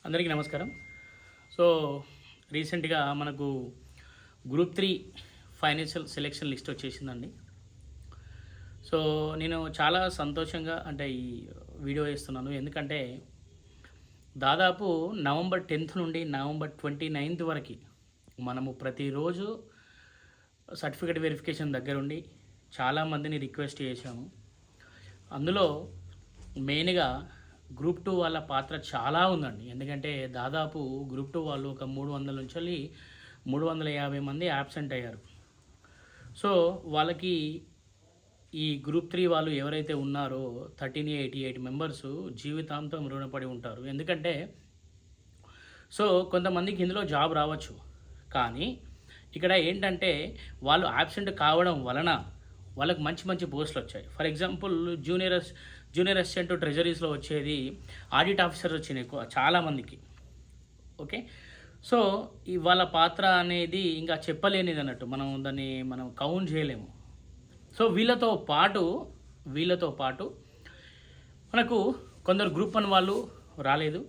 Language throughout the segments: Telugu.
అందరికీ నమస్కారం. సో, రీసెంట్‌గా మనకు గ్రూప్ 3 ఫైనాన్షియల్ సెలక్షన్ లిస్ట్ వచ్చేసిందండి. సో, నేను చాలా సంతోషంగా ఈ వీడియో చేస్తున్నాను. ఎందుకంటే, దాదాపు నవంబర్ 10థ్ నుండి నవంబర్ 29థ్ వరకి మనము ప్రతిరోజు సర్టిఫికేట్ వెరిఫికేషన్ దగ్గరుండి చాలామందిని రిక్వెస్ట్ చేశాము. అందులో మెయిన్‌గా గ్రూప్ 2 వాళ్ళ పాత్ర చాలా ఉందండి. ఎందుకంటే దాదాపు గ్రూప్ 2 వాళ్ళు ఒక 300 నుంచి 350 మంది యాబ్సెంట్ అయ్యారు. సో, వాళ్ళకి ఈ గ్రూప్ 3 వాళ్ళు ఎవరైతే ఉన్నారో 1388 మెంబర్స్ జీవితాంతం రుణపడి ఉంటారు. ఎందుకంటే కొంతమందికి ఇందులో జాబ్ రావచ్చు. కానీ ఇక్కడ ఏంటంటే వాళ్ళు యాబ్సెంట్ కావడం వలన వాళ్ళకి మంచి మంచి పోస్టులు వచ్చాయి. ఫర్ ఎగ్జాంపుల్ జూనియర్ అసిస్టెంట్ ట్రెజరీస్లో వచ్చేది ఆడిట్ ఆఫీసర్ వచ్చినాయి చాలామందికి. ఓకే. సో, ఈ వాళ్ళ పాత్ర అనేది ఇంకా చెప్పలేనిది అన్నట్టు. మనం కౌంట్ చేయలేము. సో, వీళ్ళతో పాటు మనకు కొందరు గ్రూప్ 1 వాళ్ళు రాలేదు.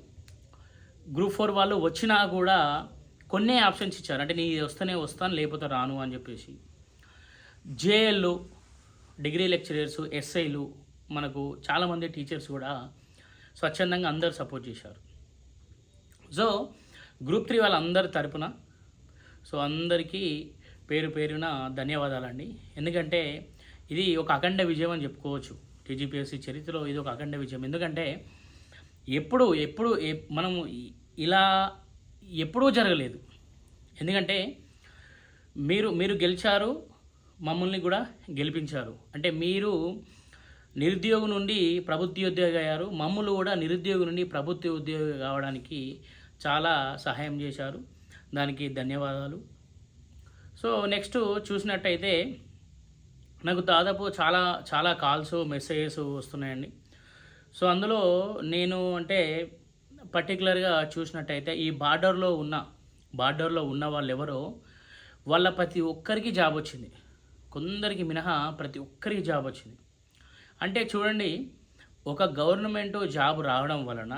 గ్రూప్ 4 వాళ్ళు వచ్చినా కూడా కొన్నే ఆప్షన్స్ ఇచ్చారు. అంటే నీ వస్తేనే వస్తాను, లేకపోతే రాను అని చెప్పేసి. జేఎల్లు, డిగ్రీ లెక్చరర్స్, ఎస్ఐలు, మనకు చాలామంది టీచర్స్ కూడా స్వచ్ఛందంగా అందరు సపోర్ట్ చేశారు. సో, గ్రూప్ 3 వాళ్ళందరి తరపున అందరికీ పేరు పేరున ధన్యవాదాలండి. ఎందుకంటే ఇది ఒక అఖండ విజయం అని చెప్పుకోవచ్చు. టీజీపీఎస్సీ చరిత్రలో ఇది ఒక అఖండ విజయం. ఎందుకంటే మనము ఇలా ఎప్పుడూ జరగలేదు. ఎందుకంటే మీరు గెలిచారు, మమ్మల్ని కూడా గెలిపించారు. అంటే మీరు నిరుద్యోగి నుండి ప్రభుత్వ ఉద్యోగి అయ్యారు, మమ్మల్ని కూడా నిరుద్యోగి నుండి ప్రభుత్వ ఉద్యోగి కావడానికి చాలా సహాయం చేశారు. దానికి ధన్యవాదాలు. సో, నెక్స్ట్ చూసినట్టయితే నాకు దాదాపు చాలా కాల్స్, మెసేజెస్ వస్తున్నాయండి. సో, అందులో నేను పర్టికులర్గా చూసినట్టయితే ఈ బార్డర్లో ఉన్న వాళ్ళు ఎవరో వాళ్ళ ప్రతి ఒక్కరికి జాబ్ వచ్చింది. కొందరికి మినహా ప్రతి ఒక్కరికి జాబ్ వచ్చింది. అంటే చూడండి, ఒక గవర్నమెంట్ జాబ్ రావడం వలన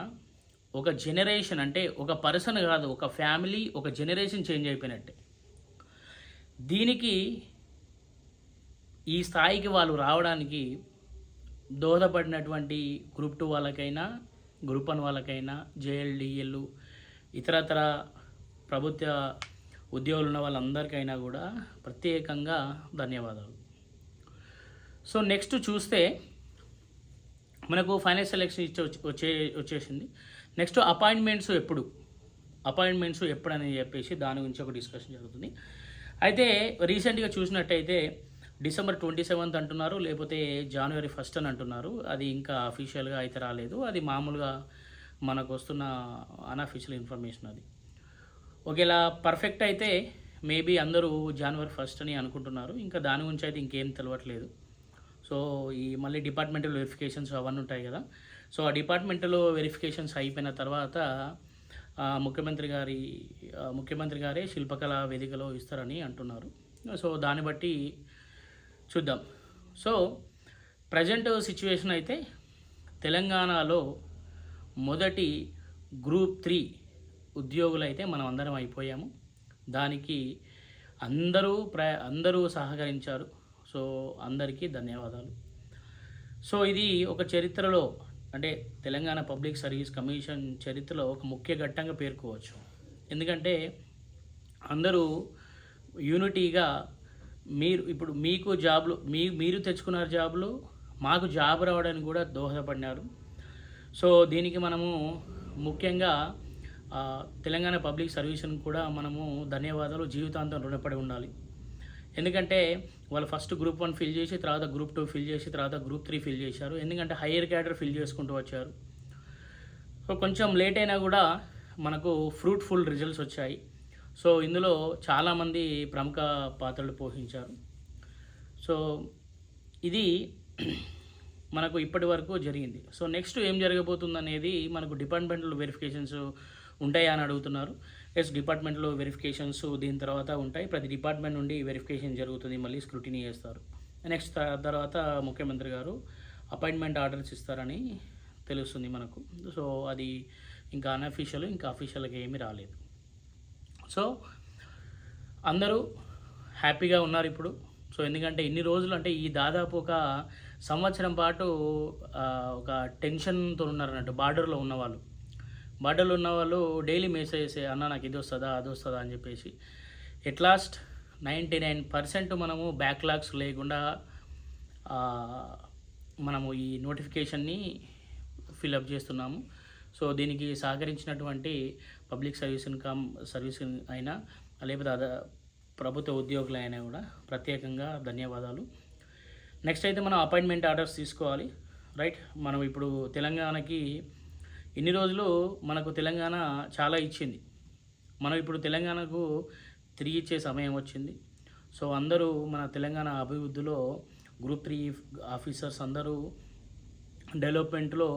ఒక జనరేషన్, అంటే ఒక పర్సన్ కాదు, ఒక ఫ్యామిలీ, ఒక జనరేషన్ చేంజ్ అయిపోయినట్టే. దీనికి ఈ స్థాయికి వాళ్ళు రావడానికి దోహదపడినటువంటి గ్రూప్ 2 వాళ్ళకైనా, గ్రూప్ 1 వాళ్ళకైనా, జేఎల్, ఇతరతర ప్రభుత్వ ఉద్యోగులు ఉన్న వాళ్ళందరికైనా కూడా ప్రత్యేకంగా ధన్యవాదాలు. సో, నెక్స్ట్ చూస్తే మనకు ఫైనల్ సెలెక్షన్ వచ్చేసింది. నెక్స్ట్ అపాయింట్మెంట్స్ ఎప్పుడని చెప్పేసి దాని గురించి ఒక డిస్కషన్ జరుగుతుంది. అయితే రీసెంట్గా చూసినట్టయితే డిసెంబర్ 27th అంటున్నారు, లేకపోతే జనవరి 1st అని అంటున్నారు. అది ఇంకా అఫీషియల్గా అయితే రాలేదు. అది మామూలుగా మనకు వస్తున్న అన్అఫీషియల్ ఇన్ఫర్మేషన్. అది ఒకవేళ పర్ఫెక్ట్ అయితే మేబీ అందరూ జనవరి 1st అని అనుకుంటున్నారు. ఇంకా దాని గురించి అయితే ఇంకేం తెలియట్లేదు. సో, ఈ మళ్ళీ డిపార్ట్మెంటల్ వెరిఫికేషన్స్ అవన్నీ ఉంటాయి కదా. సో, ఆ డిపార్ట్మెంటల్ వెరిఫికేషన్స్ అయిపోయిన తర్వాత ముఖ్యమంత్రి గారే శిల్పకళా వేదికలో ఇస్తారని అంటున్నారు. సో, దాన్ని బట్టి చూద్దాం. సో, ప్రజెంట్ సిచ్యువేషన్ అయితే తెలంగాణలో మొదటి గ్రూప్ 3 ఉద్యోగులు అయితే మనం అందరం అయిపోయాము. దానికి అందరూ సహకరించారు. సో, అందరికీ ధన్యవాదాలు. సో, ఇది ఒక చరిత్రలో, అంటే తెలంగాణ పబ్లిక్ సర్వీస్ కమిషన్ చరిత్రలో ఒక ముఖ్య ఘట్టంగా పేర్కోవచ్చు. ఎందుకంటే అందరూ యూనిటీగా ఇప్పుడు మీకు జాబ్లు మీరు తెచ్చుకున్న జాబ్లు మాకు జాబ్ రావడానికి కూడా దోహదపడినారు. సో, దీనికి మనము ముఖ్యంగా తెలంగాణ పబ్లిక్ సర్వీస్ని కూడా మనము ధన్యవాదాలు, జీవితాంతం రుణపడి ఉండాలి. ఎందుకంటే వాళ్ళు ఫస్ట్ గ్రూప్ 1 ఫిల్ చేసి, తర్వాత గ్రూప్ 2 ఫిల్ చేసి, తర్వాత గ్రూప్ 3 ఫిల్ చేశారు. ఎందుకంటే హయ్యర్ క్యాడర్ ఫిల్ చేసుకుంటూ వచ్చారు. సో, కొంచెం లేట్ అయినా కూడా మనకు ఫ్రూట్ఫుల్ రిజల్ట్స్ వచ్చాయి. సో, ఇందులో చాలామంది ప్రముఖ పాత్రలు పోషించారు. సో, ఇది మనకు ఇప్పటి వరకు జరిగింది. సో, నెక్స్ట్ ఏం జరగబోతుంది అనేది మనకు డిపార్ట్మెంటల్ వెరిఫికేషన్స్ ఉంటాయా అని అడుగుతున్నారు. ఎస్, డిపార్ట్మెంట్లో వెరిఫికేషన్స్ దీని తర్వాత ఉంటాయి. ప్రతి డిపార్ట్మెంట్ నుండి వెరిఫికేషన్ జరుగుతుంది, మళ్ళీ స్క్రూటినీ చేస్తారు. నెక్స్ట్ తర్వాత ముఖ్యమంత్రి గారు అపాయింట్మెంట్ ఆర్డర్స్ ఇస్తారని తెలుస్తుంది మనకు. సో, అది ఇంకా అన్అఫీషియల్, ఇంకా అఫీషియల్గా ఏమీ రాలేదు. సో అందరూ హ్యాపీగా ఉన్నారు ఇప్పుడు. సో ఎందుకంటే ఇన్ని రోజులు అంటే ఈ దాదాపు ఒక సంవత్సరం పాటు ఒక టెన్షన్తో ఉన్నారన్నట్టు. బార్డర్లో ఉన్నవాళ్ళు డైలీ మెసేజ్ అన్న నాకు ఇది వస్తుందా అది వస్తుందా అని చెప్పేసి ఎట్లాస్ట్ 99% మనము బ్యాక్లాగ్స్ లేకుండా మనము ఈ నోటిఫికేషన్ని ఫిల్అప్ చేస్తున్నాము. సో దీనికి సహకరించినటువంటి పబ్లిక్ సర్వీస్ అయినా లేకపోతే ప్రభుత్వ ఉద్యోగులైనా కూడా ప్రత్యేకంగా ధన్యవాదాలు. నెక్స్ట్ అయితే మనం అపాయింట్మెంట్ ఆర్డర్స్ తీసుకోవాలి, రైట్. మనం ఇప్పుడు తెలంగాణకి ఇన్ని రోజులు మనకు తెలంగాణ చాలా ఇచ్చింది. మనం ఇప్పుడు తెలంగాణకు తిరిగి ఇచ్చే సమయం వచ్చింది. సో అందరూ మన తెలంగాణ అభివృద్ధిలో గ్రూప్ 3 ఆఫీసర్స్ అందరూ డెవలప్మెంట్లో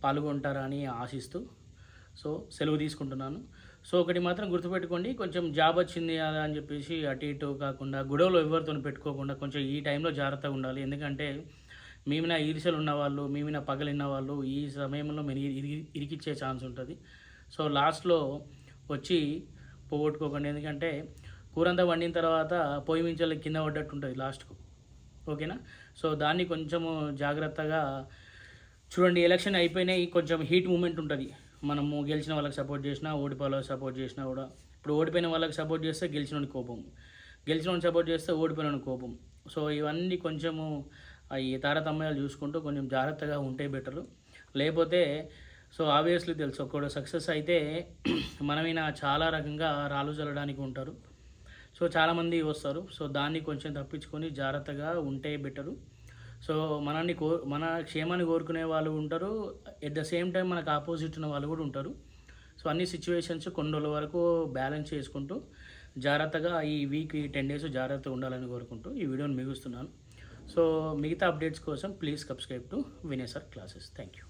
పాల్గొంటారని ఆశిస్తూ సో సెలవు తీసుకుంటున్నాను. సో ఒకటి మాత్రం గుర్తుపెట్టుకోండి, కొంచెం జాబ్ వచ్చింది అలా అని చెప్పేసి అటు ఇటు కాకుండా గొడవలు ఎవరితో పెట్టుకోకుండా కొంచెం ఈ టైంలో జాగ్రత్తగా ఉండాలి. ఎందుకంటే మీ మీద ఈర్ష్యలు ఉన్నవాళ్ళు, మీ మీద పగలిన్న వాళ్ళు ఈ సమయంలో మీరు ఇరికిచ్చే ఛాన్స్ ఉంటుంది. సో లాస్ట్లో వచ్చి పోగొట్టుకోకండి. ఎందుకంటే కూరంతా వండిన తర్వాత పొయ్యి మించాలి కింద పడ్డట్టు ఉంటుంది లాస్ట్కు, ఓకేనా. సో దాన్ని కొంచెము జాగ్రత్తగా చూడండి. ఎలక్షన్ అయిపోయినాయి, కొంచెం హీట్ మూమెంట్ ఉంటుంది. మనము గెలిచిన వాళ్ళకి సపోర్ట్ చేసినా, ఓడిపోయే వాళ్ళకి సపోర్ట్ చేసినా కూడా ఇప్పుడు ఓడిపోయిన వాళ్ళకి సపోర్ట్ చేస్తే గెలిచిన కోపం, గెలిచిన సపోర్ట్ చేస్తే ఓడిపోయిన కోపం. సో ఇవన్నీ కొంచెము ఈ తారతమ్యాలు చూసుకుంటూ కొంచెం జాగ్రత్తగా ఉంటే బెటరు. లేకపోతే సో ఆబ్వియస్లీ తెలుసు ఒకడు సక్సెస్ అయితే మనమైనా చాలా రకంగా రాళ్ళు చల్లడానికి ఉంటారు. సో చాలామంది వస్తారు. సో దాన్ని కొంచెం తప్పించుకొని జాగ్రత్తగా ఉంటే బెటరు. సో మన క్షేమాన్ని కోరుకునే వాళ్ళు ఉంటారు, ఎట్ ద సేమ్ టైం మనకు ఆపోజిట్ ఉన్న వాళ్ళు కూడా ఉంటారు. సో అన్ని సిచ్యువేషన్స్ కొన్ని రోజుల వరకు బ్యాలెన్స్ చేసుకుంటూ జాగ్రత్తగా ఈ వీక్ 10 days జాగ్రత్తగా ఉండాలని కోరుకుంటూ ఈ వీడియోని ముగిస్తున్నాను. సో మిగతా అప్డేట్స్ కోసం please subscribe to Vinay sir classes. Thank you.